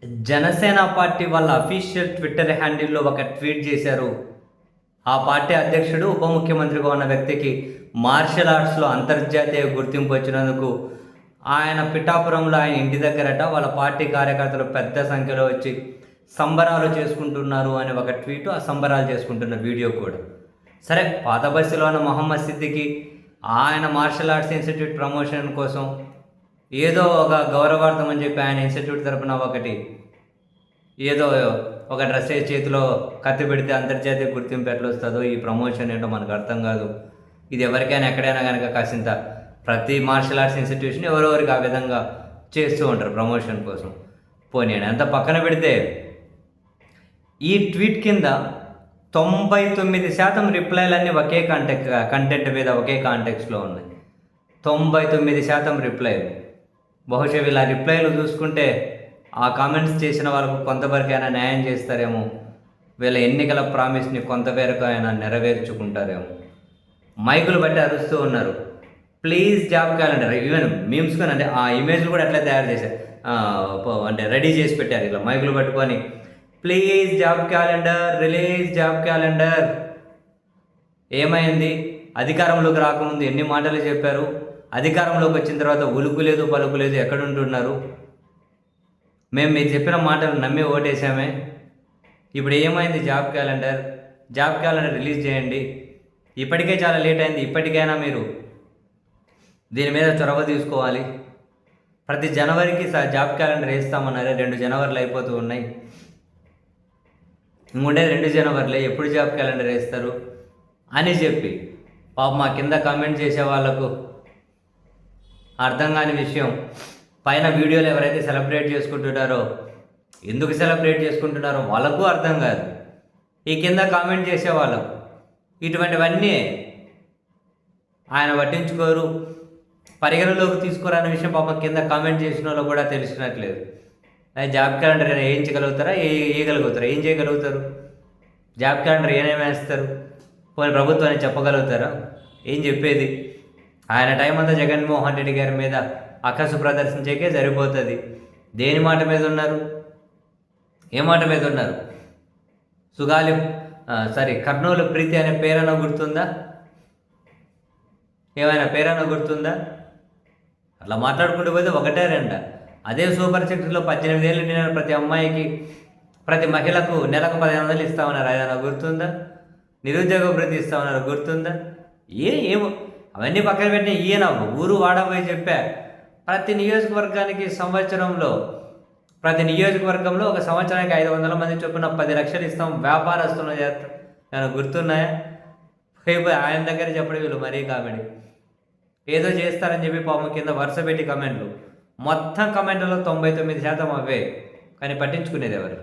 Janasena party వాళ్ళ official Twitter హ్యాండిల్లో ఒక tweet చేశారు. ఆ పార్టీ అధ్యక్షుడు, ఉప ముఖ్యమంత్రిగా ఉన్న వ్యక్తికి మార్షల్ ఆర్ట్స్లో అంతర్జాతీయ గుర్తింపు వచ్చినందుకు ఆయన పిఠాపురంలో ఆయన ఇంటి దగ్గరట వాళ్ళ పార్టీ కార్యకర్తలు పెద్ద సంఖ్యలో వచ్చి సంబరాలు చేసుకుంటున్నారు అని ఒక ట్వీట్, ఆ సంబరాలు చేసుకుంటున్న వీడియో కూడా. సరే, పాత బస్సులో ఉన్న మొహమ్మద్ సిద్దికి ఆయన మార్షల్ ఆర్ట్స్ ఇన్స్టిట్యూట్ ప్రమోషన్ కోసం ఏదో ఒక గౌరవార్థం అని చెప్పి ఆయన ఇన్స్టిట్యూట్ తరపున ఏదో ఒక డ్రెస్ చేతిలో కత్తి పెడితే అంతర్జాతీయ గుర్తింపు ఎట్లా వస్తుందో, ఈ ప్రమోషన్ ఏంటో మనకు అర్థం కాదు. ఇది ఎవరికైనా ఎక్కడైనా కనుక కాసింత ప్రతి మార్షల్ ఆర్ట్స్ ఇన్స్టిట్యూషన్ ఎవరెవరికి ఆ విధంగా చేస్తూ ఉంటారు ప్రమోషన్ కోసం. పోనీ అంత పక్కన పెడితే ఈ ట్వీట్ కింద 99% రిప్లైలన్నీ ఒకే కంటెంట్ మీద ఒకే కాంటెక్స్లో ఉన్నాయి. 99% రిప్లైలు. బహుశా వీళ్ళ రిప్లైలు చూసుకుంటే ఆ కామెంట్స్ చేసిన వాళ్ళకు కొంతవరకైనా న్యాయం చేస్తారేమో, వీళ్ళ ఎన్నికల ప్రామిస్ని కొంతవరకు అయినా నెరవేర్చుకుంటారేమో. మైకులు బట్టి అరుస్తూ ఉన్నారు, please job calendar. Even memes కానీ అంటే ఆ ఇమేజ్లు కూడా అట్లా తయారు చేశారు, అంటే రెడీ చేసి పెట్టారు. ఇలా మైకులు పట్టుకొని please job calendar, release job calendar. ఏమైంది? అధికారంలోకి రాకముందు ఎన్ని మాటలు చెప్పారు, అధికారంలోకి వచ్చిన తర్వాత ఉలుకు లేదు పలుకు లేదు, ఎక్కడుంటున్నారు? మేము మీరు చెప్పిన మాటలు నమ్మి ఓటేసామే. ఇప్పుడు ఏమైంది? జాబ్ క్యాలెండర్ రిలీజ్ చేయండి. ఇప్పటికే చాలా లేట్ అయింది. ఇప్పటికైనా మీరు దీని మీద చొరవ తీసుకోవాలి. ప్రతి జనవరికి జాబ్ క్యాలెండర్ వేస్తామన్నారే, 2 జనవరిలు అయిపోతూ ఉన్నాయి. ఇంకొండేది 2 జనవరిలే, ఎప్పుడు జాబ్ క్యాలెండర్ వేస్తారు అని చెప్పి పాప మా కింద కామెంట్ చేసే వాళ్ళకు అర్థం కాని విషయం. పైన వీడియోలు ఎవరైతే సెలబ్రేట్ చేసుకుంటున్నారో, ఎందుకు సెలబ్రేట్ చేసుకుంటున్నారో వాళ్ళకు అర్థం కాదు. ఈ కింద కామెంట్ చేసే వాళ్ళకు ఇటువంటివన్నీ ఆయన పట్టించుకోరు, పరిగణలోకి తీసుకోరనే విషయం పాపం కింద కామెంట్ చేసిన వాళ్ళు కూడా తెలిసినట్లేదు. Job calendar వేయించగలుగుతారా? వేయగలుగుతారా? ఏం చేయగలుగుతారు? జాబ్ క్యాలెండర్ ఏమేమి వేస్తారు? పోనీ ప్రభుత్వాన్ని చెప్పగలుగుతారా? ఏం చెప్పేది? ఆయన టైం అంతా జగన్మోహన్ రెడ్డి గారి మీద అక్కసు ప్రదర్శించేకే సరిపోతుంది. దేని మాట మీద ఉన్నారు? ఏ మాట మీద ఉన్నారు? కర్నూలు ప్రీతి అనే పేరన్నా గుర్తుందా? ఏమైనా పేరన్నా గుర్తుందా? అట్లా మాట్లాడుకుంటూ పోతే ఒకటే రెండా. అదే సూపర్ సిక్స్లో 18 ఏళ్ళు నిండిన ప్రతి అమ్మాయికి, ప్రతి మహిళకు నెలకు 1500 ఇస్తామన్నారు. ఏదైనా గుర్తుందా? నిరుద్యోగ భృతి ఇస్తామన్నారు, గుర్తుందా? ఏమో అవన్నీ పక్కన పెట్టిన ఈయన ఊరు వాడబోయి చెప్పా, ప్రతి నియోజకవర్గంలో ఒక సంవత్సరానికి 500 మంది చొప్పున 10 లక్షలు ఇస్తాం, వ్యాపారస్తులు చేస్తాం. ఏమైనా గుర్తున్నాయా? పోయి ఆయన దగ్గర చెప్పడం వీళ్ళు మరీ కామెడీ. ఏదో చేస్తారని చెప్పి పాపం కింద వరుస పెట్టి కమెంట్లు, మొత్తం కమెంట్లలో 99% అవే. కానీ పట్టించుకునేది ఎవరు?